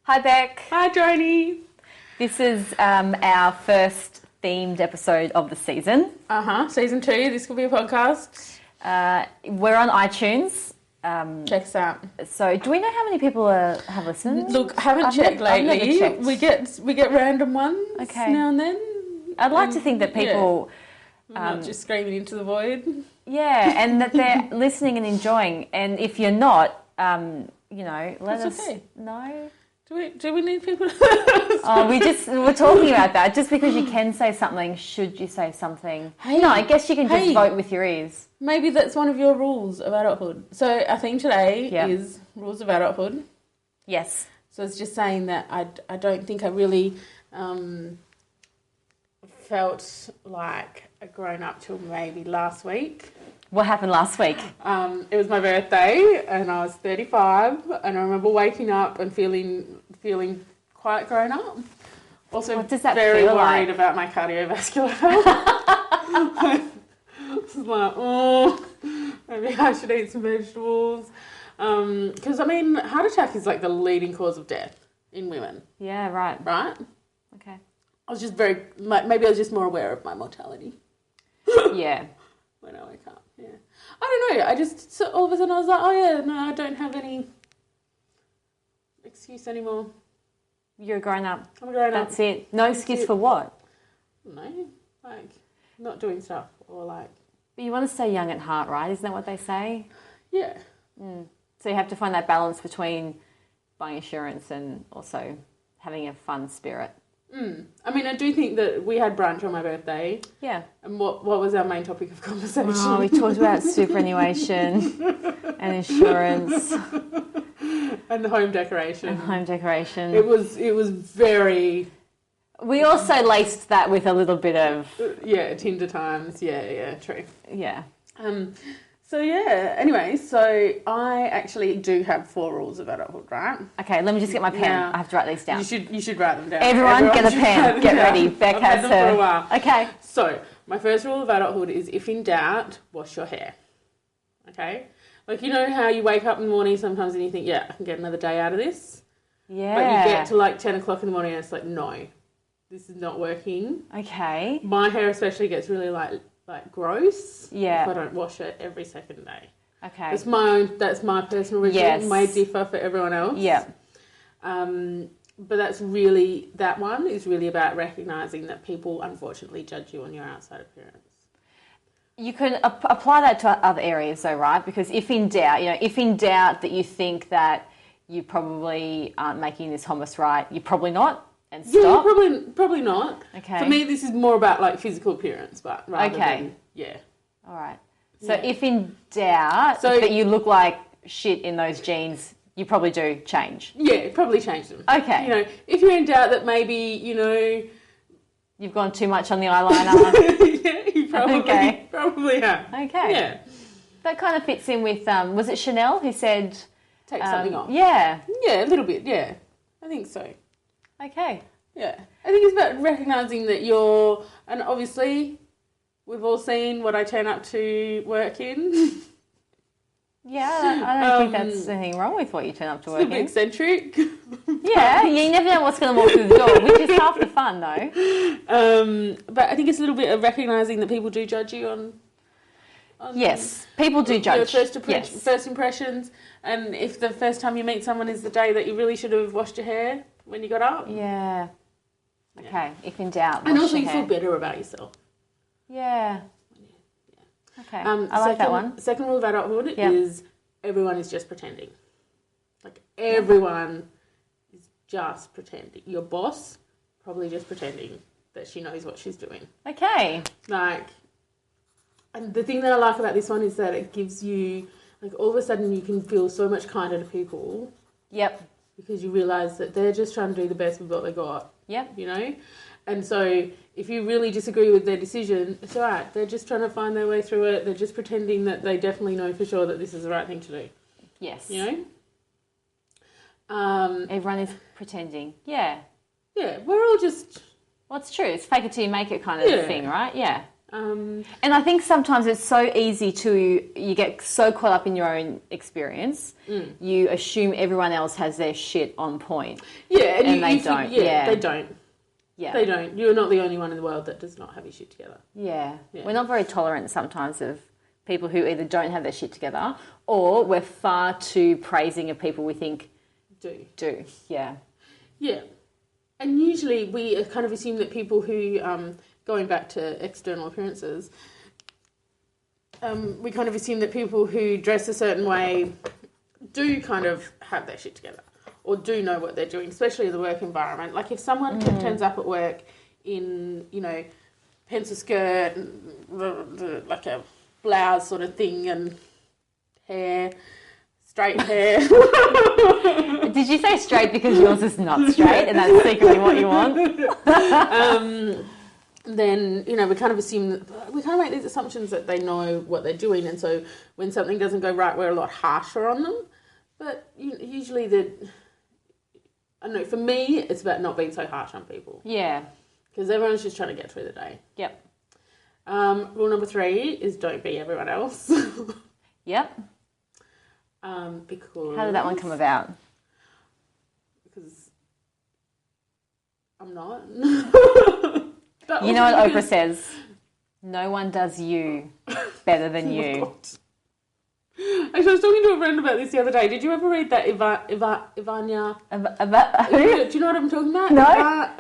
Hi, Beck. Hi, Joni. This is our first themed episode of the season. Season 2. This could be a podcast. We're on iTunes. Check us out. So, do we know how many people have listened? Look, haven't checked lately. I've never checked. We get random ones now and then. I'd like to think that people not just screaming into the void. Yeah, and that they're listening and enjoying. And if you're not, let us know. Do we need people? We're talking about that. Just because you can say something, should you say something? Hey, no, I guess you can just vote with your ears. Maybe that's one of your rules of adulthood. So our theme today is rules of adulthood. Yes. So it's just saying that I don't think I really felt like a grown up till maybe last week. What happened last week? It was my birthday and I was 35 and I remember waking up and feeling quite grown up. Also, what does that very feel worried like? about my cardiovascular health. I was like, maybe I should eat some vegetables. Because, heart attack is like the leading cause of death in women. Yeah, right. Right? Okay. I was just maybe I was just more aware of my mortality. Yeah. When I wake up, yeah. I don't know, all of a sudden I was like, I don't have any excuse anymore. You're a grown-up. I'm a grown-up. That's it. No excuse for what? No, like, not doing stuff or like... But you want to stay young at heart, right? Isn't that what they say? Yeah. So you have to find that balance between buying insurance and also having a fun spirit. I do think that we had brunch on my birthday. Yeah. And what was our main topic of conversation? Oh, we talked about superannuation and insurance. And the home decoration. It was very... We also laced that with a little bit of... Tinder times. Yeah, true. Yeah. Anyway, so I actually do have 4 rules of adulthood, right? Okay, let me just get my pen. Now, I have to write these down. You should write them down. Everyone get a pen. Get ready. Beck has them for a while. Okay. So, my first rule of adulthood is if in doubt, wash your hair. Okay? Like, you know how you wake up in the morning sometimes and you think, I can get another day out of this? Yeah. But you get to like 10 o'clock in the morning and it's like, no, this is not working. Okay. My hair especially gets really like gross if I don't wash it every second day. Okay. That's my personal ritual. Yes. It may differ for everyone else. Yeah. But that one is really about recognising that people unfortunately judge you on your outside appearance. You can apply that to other areas though, right? Because if in doubt that you think that you probably aren't making this hummus right, you're probably not. And stop. Yeah, probably not. Okay. For me, this is more about like physical appearance, but rather than, All right. So if in doubt that you look like shit in those jeans, you probably do change. Yeah, probably change them. Okay. If you're in doubt that maybe, you've gone too much on the eyeliner. Yeah, you probably have. Okay. Yeah. That kind of fits in with, was it Chanel who said... Take something off. Yeah. Yeah, a little bit, yeah. I think so. Okay. Yeah. I think it's about recognising that and obviously we've all seen what I turn up to work in. Yeah, I don't think there's anything wrong with what you turn up to work in. It's a bit eccentric. Yeah, you never know what's going to walk through the door, which is half the fun though. But I think it's a little bit of recognising that people do judge you on yes, people do judge. Your first impressions, and if the first time you meet someone is the day that you really should have washed your hair when you got up. Yeah. Okay, if in doubt, wash and also your you hair. feel better about yourself. Yeah. Okay, I like that one. Second rule of adulthood is everyone is just pretending. Like, everyone is just pretending. Your boss, probably just pretending that she knows what she's doing. Okay. And the thing that I like about this one is that it gives you, all of a sudden you can feel so much kinder to people. Yep. Because you realise that they're just trying to do the best with what they got. Yep. And so if you really disagree with their decision, it's all right. They're just trying to find their way through it. They're just pretending that they definitely know for sure that this is the right thing to do. Yes. Everyone is pretending. Yeah. Yeah, we're all just... Well, it's true. It's fake it till you make it kind of thing, right? Yeah. And I think sometimes it's so easy you get so caught up in your own experience, you assume everyone else has their shit on point. Yeah, and they don't. Yeah, they don't. Yeah. They don't. You're not the only one in the world that does not have your shit together. Yeah. We're not very tolerant sometimes of people who either don't have their shit together or we're far too praising of people we think do. Yeah. Yeah. And usually we kind of assume that people who, going back to external appearances, we kind of assume that people who dress a certain way do kind of have their shit together or do know what they're doing, especially in the work environment. Like if someone turns up at work in, pencil skirt, and like a blouse sort of thing and straight hair. Did you say straight because yours is not straight and that's secretly what you want? Then, we kind of assume that we kind of make these assumptions that they know what they're doing, and so when something doesn't go right, we're a lot harsher on them. But usually I don't know, for me, it's about not being so harsh on people. Yeah. Because everyone's just trying to get through the day. Yep. Rule number 3 is don't be everyone else. Yep. Because... How did that one come about? Because I'm not. You know what Oprah says? No one does you better than you. Actually, I was talking to a friend about this the other day. Did you ever read that Ivania? Who? Do you know what I'm talking about? No.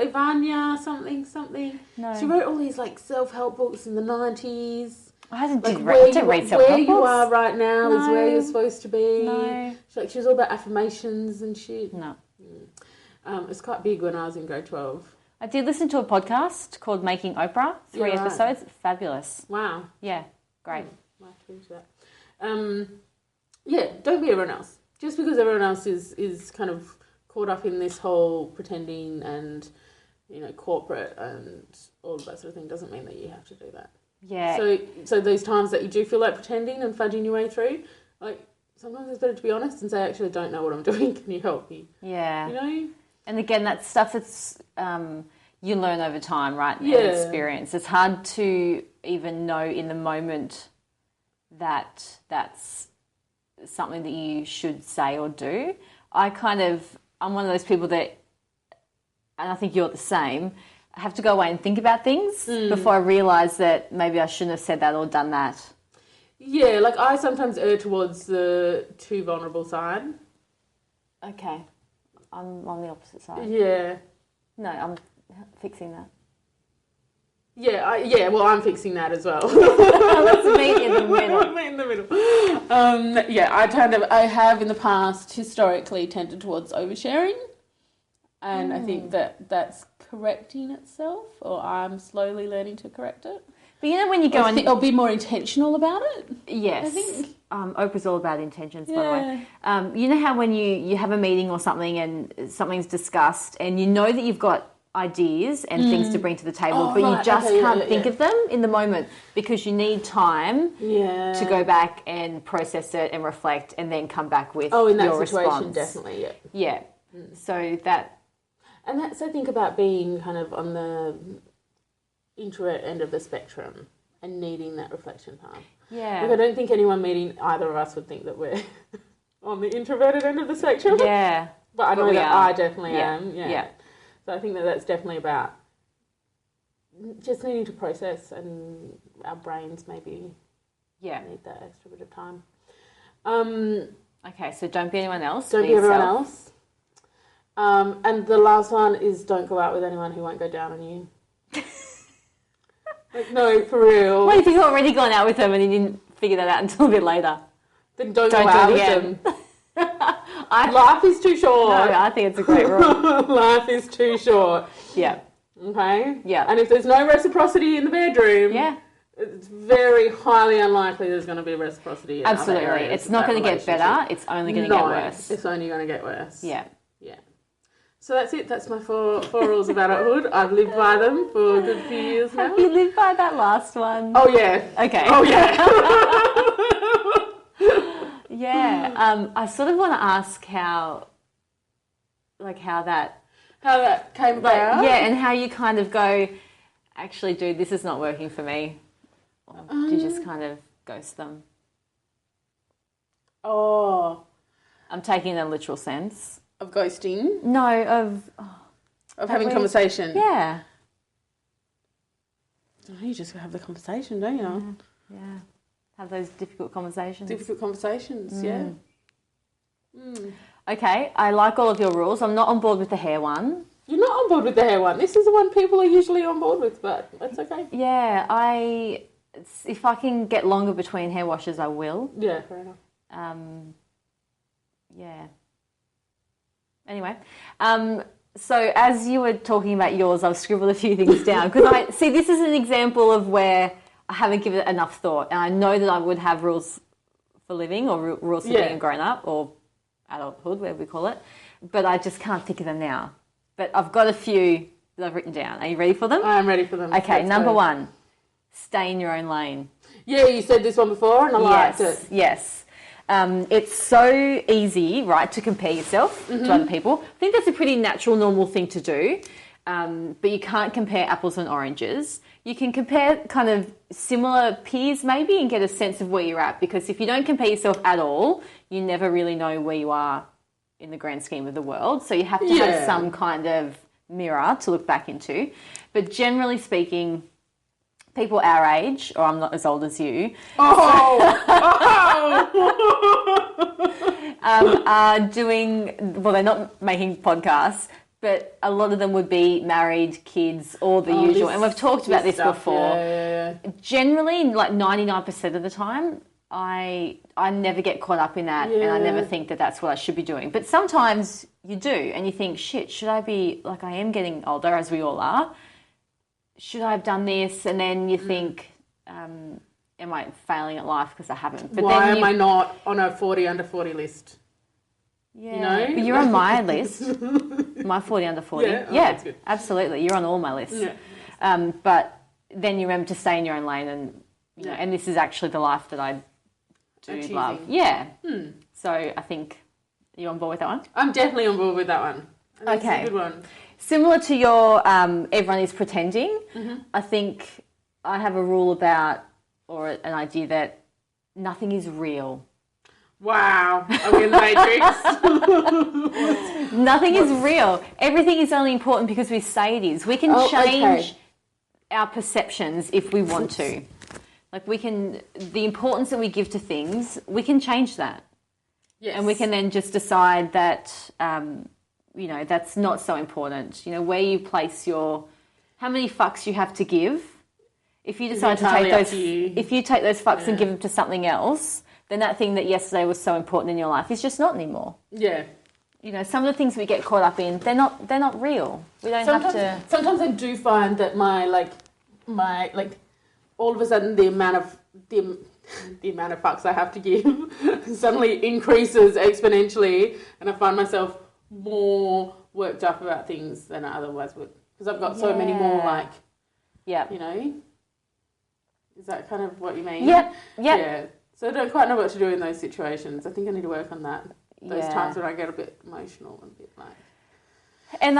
Ivania something. No. She wrote all these self-help books in the 90s. I didn't Where read self-help books. Where you are right now is where you're supposed to be. No. She was all about affirmations and shit. No. It's quite big when I was in grade 12. I did listen to a podcast called Making Oprah. 3 episodes. Right. Fabulous. Wow. Yeah. Great. I'll have to finish that. Don't be everyone else. Just because everyone else is kind of caught up in this whole pretending and, corporate and all of that sort of thing doesn't mean that you have to do that. Yeah. So those times that you do feel like pretending and fudging your way through, sometimes it's better to be honest and say, I actually don't know what I'm doing. Can you help me? Yeah. And again, that's stuff that's you learn over time, right? Yeah. And experience. It's hard to even know in the moment that that's something that you should say or do. I'm one of those people that, and I think you're the same, I have to go away and think about things before I realise that maybe I shouldn't have said that or done that. Yeah, I sometimes err towards the too vulnerable side. Okay. I'm on the opposite side. Yeah. No, I'm fixing that. Yeah, well, I'm fixing that as well. Let's meet in the middle. Meet in the middle. I have in the past historically tended towards oversharing, and I think that's correcting itself, or I'm slowly learning to correct it. But when you go or be more intentional about it. Yes. I think Oprah's all about intentions, by the way. You know how when you have a meeting or something and something's discussed and you know that you've got ideas and things to bring to the table, but you just can't think of them in the moment because you need time to go back and process it and reflect and then come back with in that your situation, response. definitely, Yeah. So that... And that's, I think, about being kind of on the introvert end of the spectrum and needing that reflection time. Yeah. I don't think anyone meeting either of us would think that we're on the introverted end of the spectrum. Yeah. But I know that I definitely am. Yeah. So I think that's definitely about just needing to process, and our brains maybe need that extra bit of time. Okay, so don't be anyone else. Don't be everyone else. And the last one is don't go out with anyone who won't go down on you. No, for real. What if you've already gone out with them and you didn't figure that out until a bit later? Then don't go out with them. Life is too short. No, I think it's a great rule. Life is too short. Yeah. Okay? Yeah. And if there's no reciprocity in the bedroom, it's very highly unlikely there's going to be reciprocity in other areas. It's not going to get better. It's only going to get worse. It's only going to get worse. Yeah. Yeah. So that's it. That's my four rules of adulthood. I've lived by them for a good few years now. Have you lived by that last one? Oh, yeah. Okay. Oh, yeah. Yeah. I sort of want to ask how that came about. Yeah, and how you kind of go, actually, dude, this is not working for me. Or do you just kind of ghost them? Oh. I'm taking a literal sense. Of ghosting? No, of having conversation? Yeah. You just have the conversation, don't you? Yeah. Have those difficult conversations. Difficult conversations, yeah. Okay, I like all of your rules. I'm not on board with the hair one. You're not on board with the hair one. This is the one people are usually on board with, but that's okay. Yeah, if I can get longer between hair washes, I will. Yeah, fair enough. Yeah. Anyway, so as you were talking about yours, I've scribbled a few things down because I see this is an example of where I haven't given it enough thought, and I know that I would have rules for living or rules for being a grown up or adulthood, whatever we call it, but I just can't think of them now. But I've got a few that I've written down. Are you ready for them? I am ready for them. Okay, number one, stay in your own lane. Yeah, you said this one before and I liked it. Yes. It's so easy, right, to compare yourself to other people. I think that's a pretty natural, normal thing to do, but you can't compare apples and oranges. You can compare kind of similar peers maybe and get a sense of where you're at, because if you don't compare yourself at all, you never really know where you are in the grand scheme of the world. So you have to have some kind of mirror to look back into. But generally speaking, people our age, or I'm not as old as you, are doing, well, they're not making podcasts, but a lot of them would be married, kids, all the usual. And we've talked about this before. Yeah. Generally, like 99% of the time, I never get caught up in that, and I never think that that's what I should be doing. But sometimes you do, and you think, shit, should I be, like I am getting older, as we all are, should I have done this? And then you think, am I failing at life because I haven't? But why then am I not on a 40 under 40 list? Yeah, you know? But you're on my list. My 40 under 40. Yeah, yeah, absolutely. You're on all my lists. Yeah. But then you remember to stay in your own lane, and you know, and this is actually the life that I do love. Yeah. So I think, are you on board with that one? I'm definitely on board with that one. That's a good one. Similar to your everyone is pretending, I think I have a rule about, or an idea that nothing is real. Wow. Are we in the Matrix? Nothing is real. Everything is only important because we say it is. We can change our perceptions if we want to. Like the importance that we give to things, we can change that. Yes. And we can then just decide that, you know, that's not so important. You know, where you place how many fucks you have to give. If you decide to take those, if you take those fucks and give them to something else, then that thing that yesterday was so important in your life is just not anymore. Yeah. You know, some of the things we get caught up in, they're not real. We don't have to. Sometimes I do find that my all of a sudden the amount of fucks I have to give suddenly increases exponentially, and I find myself more worked up about things than I otherwise would, because I've got so many more you know. Is that kind of what you mean? Yep. Yeah. So I don't quite know what to do in those situations. I think I need to work on that. Those times when I get a bit emotional and a bit like. And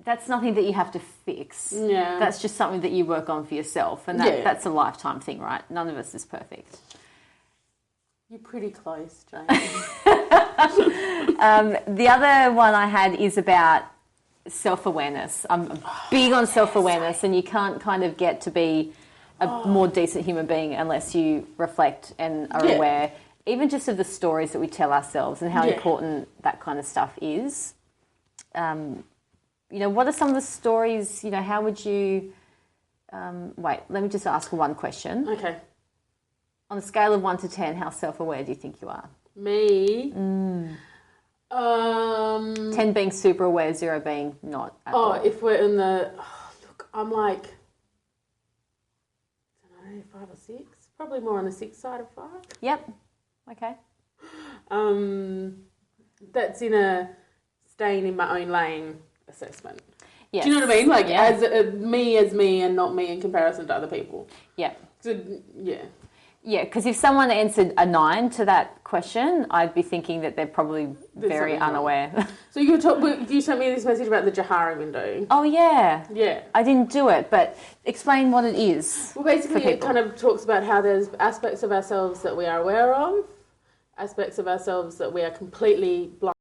that's nothing that you have to fix. Yeah. That's just something that you work on for yourself, and that's a lifetime thing, right? None of us is perfect. You're pretty close, Joni. The other one I had is about self-awareness. I'm big on self-awareness, and you can't kind of get to be a more decent human being unless you reflect and are aware, even just of the stories that we tell ourselves and how important that kind of stuff is. You know, what are some of the stories, you know, how would you... wait, let me just ask one question. Okay. On a scale of 1 to 10, how self-aware do you think you are? Me? 10 being super aware, 0 being not at all. If we're in the... look, I'm like... I don't know, 5 or 6. Probably more on the 6 side of 5. Yep. Okay. That's in a staying in my own lane assessment. Yes. Do you know what I mean? Like as me and not me in comparison to other people. Yeah. So, yeah. Yeah, because if someone answered a 9 to that question, I'd be thinking that they're probably very unaware. So you sent me this message about the Johari window. Oh, yeah. Yeah. I didn't do it, but explain what it is. Well, basically, it kind of talks about how there's aspects of ourselves that we are aware of, aspects of ourselves that we are completely blind